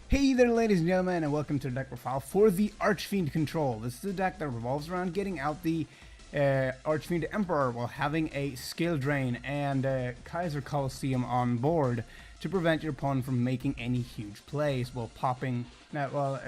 Hey there, ladies and gentlemen, and welcome to the deck profile for the Archfiend control. This is a deck that revolves around getting out the Archfiend Emperor while having a skill drain and Kaiser Coliseum on board to prevent your opponent from making any huge plays while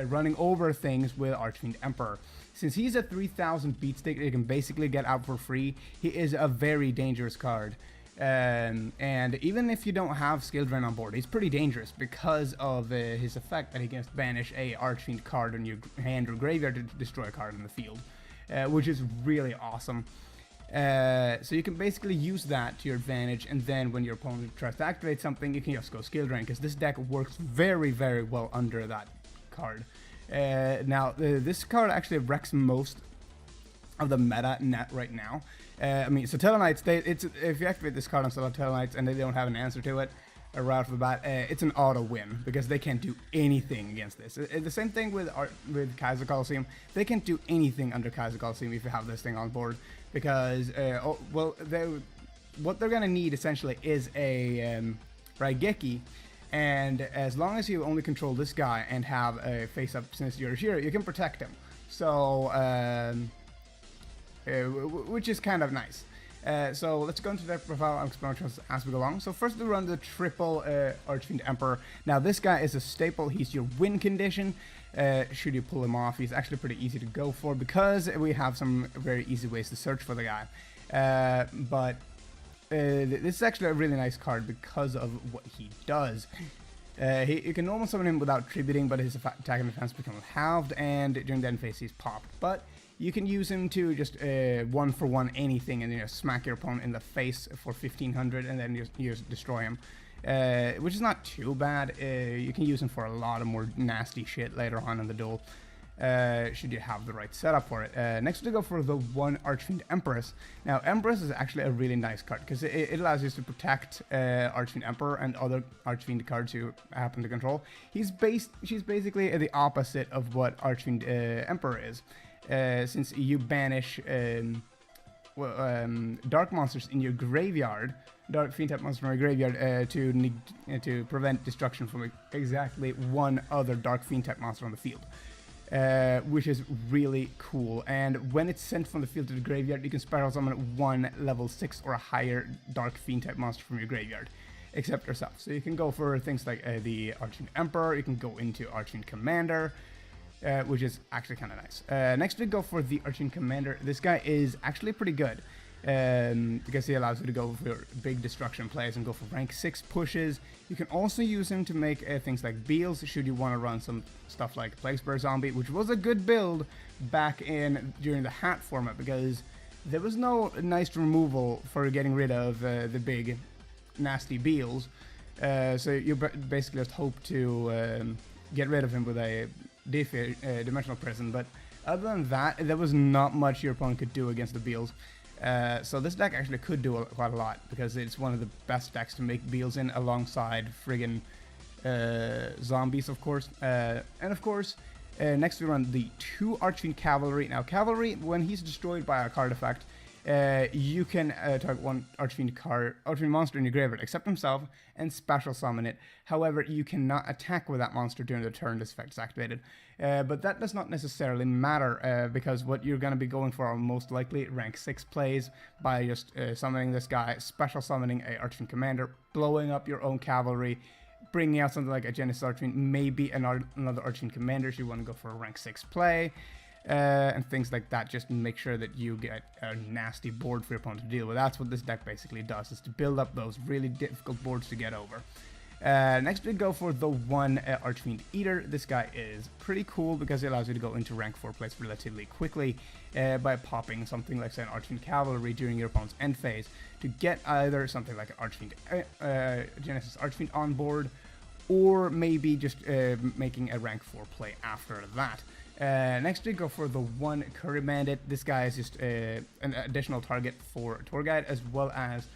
running over things with Archfiend Emperor. Since he's a 3000 beat stick that you can basically get out for free, he is a very dangerous card. And even if you don't have skill drain on board, he's pretty dangerous because of his effect that he can banish a Archfiend card in your hand or graveyard to destroy a card in the field, which is really awesome. So you can basically use that to your advantage, and then when your opponent tries to activate something, you can just go skill drain, because this deck works very, very well under that card. This card actually wrecks most of the meta net right now. So Tellarknights, if you activate this card on Tellarknights and they don't have an answer to it right off the bat, it's an auto win because they can't do anything against this. The same thing with Kaiser Coliseum. They can't do anything under Kaiser Coliseum if you have this thing on board, because what they're gonna need essentially is a Raigeki, and as long as you only control this guy and have a face up since you're here, you can protect him. So which is kind of nice. So let's go into the profile and explore as we go along. So first we run the triple Archfiend Emperor. Now this guy is a staple. He's your win condition. Should you pull him off, he's actually pretty easy to go for because we have some very easy ways to search for the guy. This is actually a really nice card because of what he does. You can normal summon him without tributing, but his attack and defense become halved, and during the end phase he's popped. But you can use him to just one-for-one anything and smack your opponent in the face for 1500 and then you just destroy him, which is not too bad. You can use him for a lot of more nasty shit later on in the duel, should you have the right setup for it. Next we go for the one Archfiend Empress. Now Empress is actually a really nice card because it allows you to protect Archfiend Emperor and other Archfiend cards you happen to control. She's basically the opposite of what Archfiend Emperor is. Since you banish dark monsters in your graveyard, dark fiend type monster in your graveyard, to prevent destruction from exactly one other dark fiend type monster on the field, which is really cool. And when it's sent from the field to the graveyard, you can spiral summon one level 6 or a higher dark fiend type monster from your graveyard, except yourself. So you can go for things like the Archfiend Emperor. You can go into Archfiend Commander, which is actually kind of nice. Next we go for the Archfiend Commander. This guy is actually pretty good because he allows you to go for big destruction plays and go for rank 6 pushes. You can also use him to make things like Beals, should you want to run some stuff like Plague Spur Zombie, which was a good build back during the hat format, because there was no nice removal for getting rid of the big nasty Beals. So you basically just hope to get rid of him with a Dimensional Prison, but other than that, there was not much your opponent could do against the Beals. So this deck actually could do quite a lot, because it's one of the best decks to make Beals in, alongside friggin' zombies, of course. And of course, next we run the 2 Archfiend Cavalry. Now Cavalry, when he's destroyed by a card effect, you can target one Archfiend monster in your graveyard, except himself, and special summon it. However, you cannot attack with that monster during the turn this effect is activated. But that does not necessarily matter, because what you're going to be going for are most likely rank 6 plays by just summoning this guy, special summoning a Archfiend Commander, blowing up your own cavalry, bringing out something like a Genesis Archfiend, maybe another Archfiend Commander if you want to go for a rank 6 play. And things like that, just to make sure that you get a nasty board for your opponent to deal with. That's what this deck basically does, is to build up those really difficult boards to get over. Next we go for the one Archfiend Eater. This guy is pretty cool because it allows you to go into rank 4 plays relatively quickly by popping something like, say, an Archfiend Cavalry during your opponent's end phase to get either something like an Archfiend Genesis Archfiend on board, or maybe just making a rank 4 play after that. Next we go for the one Curry Bandit. This guy is just an additional target for a tour guide, as well as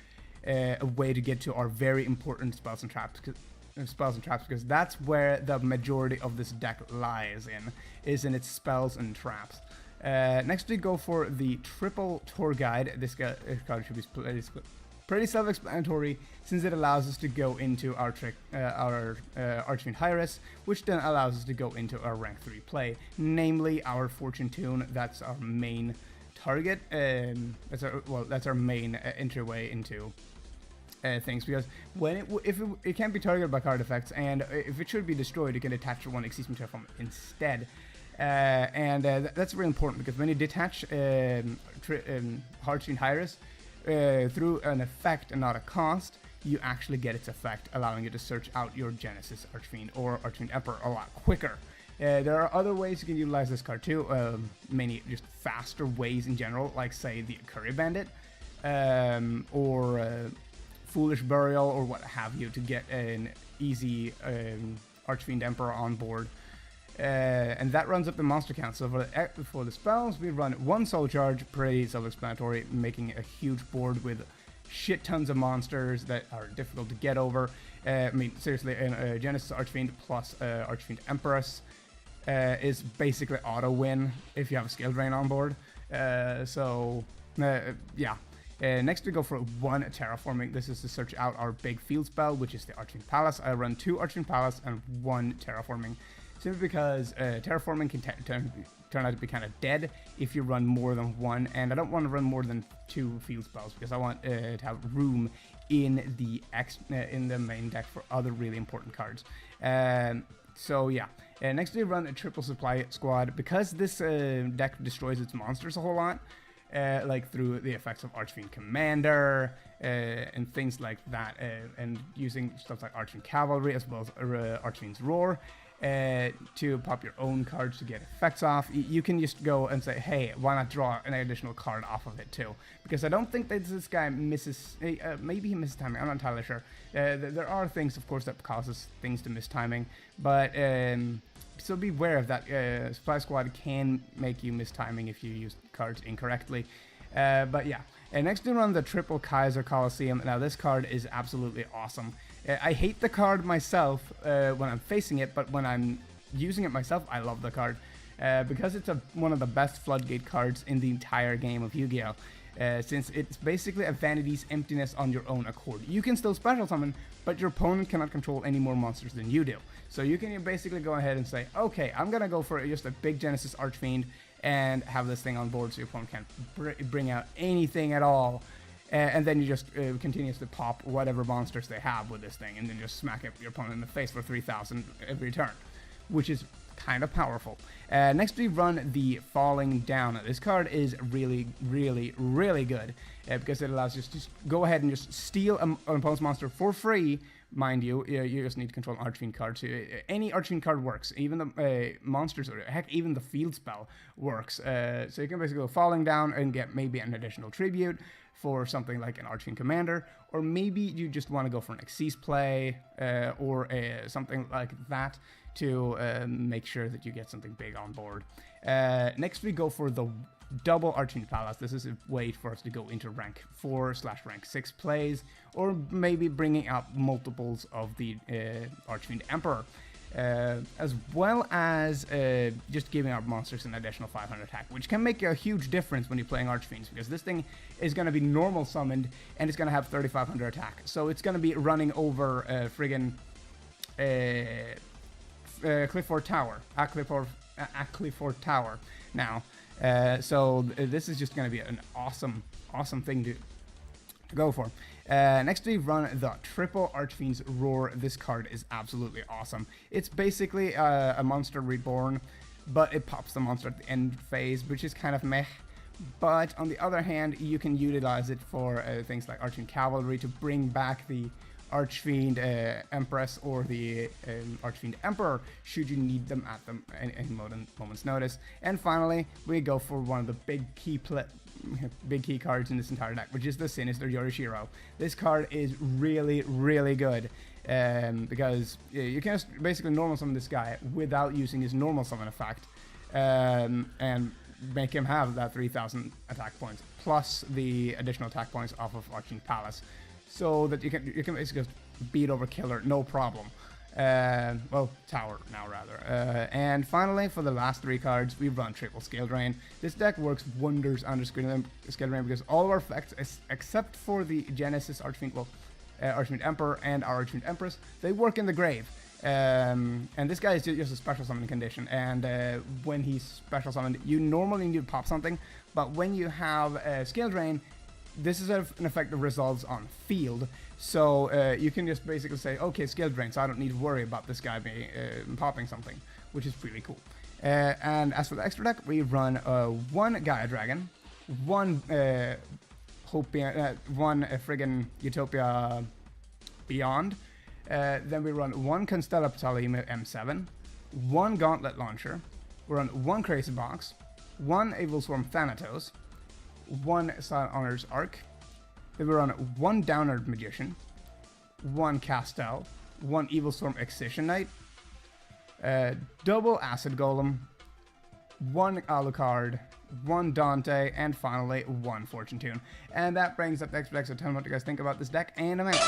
a way to get to our very important spells and traps, because that's where the majority of this deck lies in its spells and traps. Next we go for the triple tour guide. This card should be Pretty self-explanatory, since it allows us to go into our Archfiend High-Res, which then allows us to go into our rank 3 play, namely our Fortune Tune. That's our main target, that's our main entryway into things, because when if it can't be targeted by card effects, and if it should be destroyed, you can attach to one Exceeds material from it instead. That's really important, because when you detach Archfiend High-Res through an effect and not a cost, you actually get its effect, allowing you to search out your Genesis Archfiend or Archfiend Emperor a lot quicker. There are other ways you can utilize this card too, many just faster ways in general, like say the Curry Bandit, or Foolish Burial, or what have you, to get an easy Archfiend Emperor on board. And that runs up the monster count. So for the spells, we run 1 soul charge, pretty self-explanatory, making a huge board with shit tons of monsters that are difficult to get over. I mean, seriously, Genesis Archfiend plus Archfiend Empress is basically auto-win if you have a skill drain on board. Yeah. Next we go for 1 terraforming. This is to search out our big field spell, which is the Archfiend Palace. I run 2 Archfiend Palace and 1 terraforming, simply because terraforming can turn out to be kind of dead if you run more than 1, and I don't want to run more than 2 field spells, because I want to have room in the main deck for other really important cards. So yeah. Next we run a triple supply squad, because this deck destroys its monsters a whole lot. Like through the effects of Archfiend Commander and things like that, and using stuff like Archfiend Cavalry as well as Archfiend's Roar to pop your own cards to get effects off. You can just go and say, hey, why not draw an additional card off of it too? Because I don't think that this guy misses, maybe he misses timing, I'm not entirely sure. There are things, of course, that causes things to miss timing, but so beware of that. Supply Squad can make you miss timing if you use cards incorrectly. But yeah. Next we run the Triple Kaiser Colosseum. Now this card is absolutely awesome. I hate the card myself when I'm facing it, but when I'm using it myself, I love the card. Because it's one of the best floodgate cards in the entire game of Yu-Gi-Oh! Since it's basically a Vanity's Emptiness on your own accord. You can still special summon, but your opponent cannot control any more monsters than you do. So you can basically go ahead and say, okay, I'm gonna go for just a big Genesis Archfiend and have this thing on board so your opponent can't bring out anything at all. And then you just continuously pop whatever monsters they have with this thing, and then just smack your opponent in the face for 3,000 every turn, which is kind of powerful. Next we run the Falling Down. This card is really, really, really good because it allows you to just go ahead and just steal an opponent's monster for free. Mind you, you just need to control an Archfiend card too. Any Archfiend card works, even the monsters, or heck, even the field spell works. So you can basically go Falling Down and get maybe an additional tribute for something like an Archfiend Commander, or maybe you just want to go for an Xyz play or something like that to make sure that you get something big on board. Next we go for the double Archfiend Palace. This is a way for us to go into rank 4/rank 6 plays, or maybe bringing out multiples of the Archfiend Emperor, as well as just giving our monsters an additional 500 attack, which can make a huge difference when you're playing Archfiends, because this thing is going to be normal summoned and it's going to have 3,500 attack. So it's going to be running over friggin' Clifford Tower, Clifford Tower now. So this is just going to be an awesome thing to go for. Next we run the Triple Archfiend's Roar. This card is absolutely awesome. It's basically a monster reborn, but it pops the monster at the end phase, which is kind of meh. But on the other hand, you can utilize it for things like Archfiend Cavalry to bring back the Archfiend Empress or the Archfiend Emperor should you need them at any moment's notice. And finally, we go for one of the big key cards in this entire deck, which is the Sinister Yorishiro. This card is really, really good because you can just basically normal summon this guy without using his normal summon effect, and make him have that 3,000 attack points plus the additional attack points off of Archfiend Palace, so that you can basically just beat over killer no problem. Well, tower now rather. And finally, for the last 3 cards, we run triple Scale Drain. This deck works wonders under Scale Drain because all of our effects, except for the Genesis Archfiend, well, Archfiend Emperor and our Archfiend Empress, they work in the grave. And this guy is just a special summon condition, and when he's special summoned, you normally need to pop something, but when you have Scale Drain, this is an effect that resolves on field, so you can just basically say, okay, Scale Drain, so I don't need to worry about this guy popping something, which is really cool. And as for the extra deck, we run 1 Gaia Dragon, 1 friggin' Utopia Beyond, then we run 1 Constella Ptolemy M7, 1 Gauntlet Launcher, we run 1 Crazy Box, 1 Evil Swarm Thanatos, 1 Silent Honors Arc, then we run 1 Downward Magician, 1 Castel, 1 Evil Storm Excision Knight, double Acid Golem, 1 Alucard, 1 Dante, and finally 1 Fortune Tune. And that brings up the extra deck, so tell me what you guys think about this deck, and I'm out.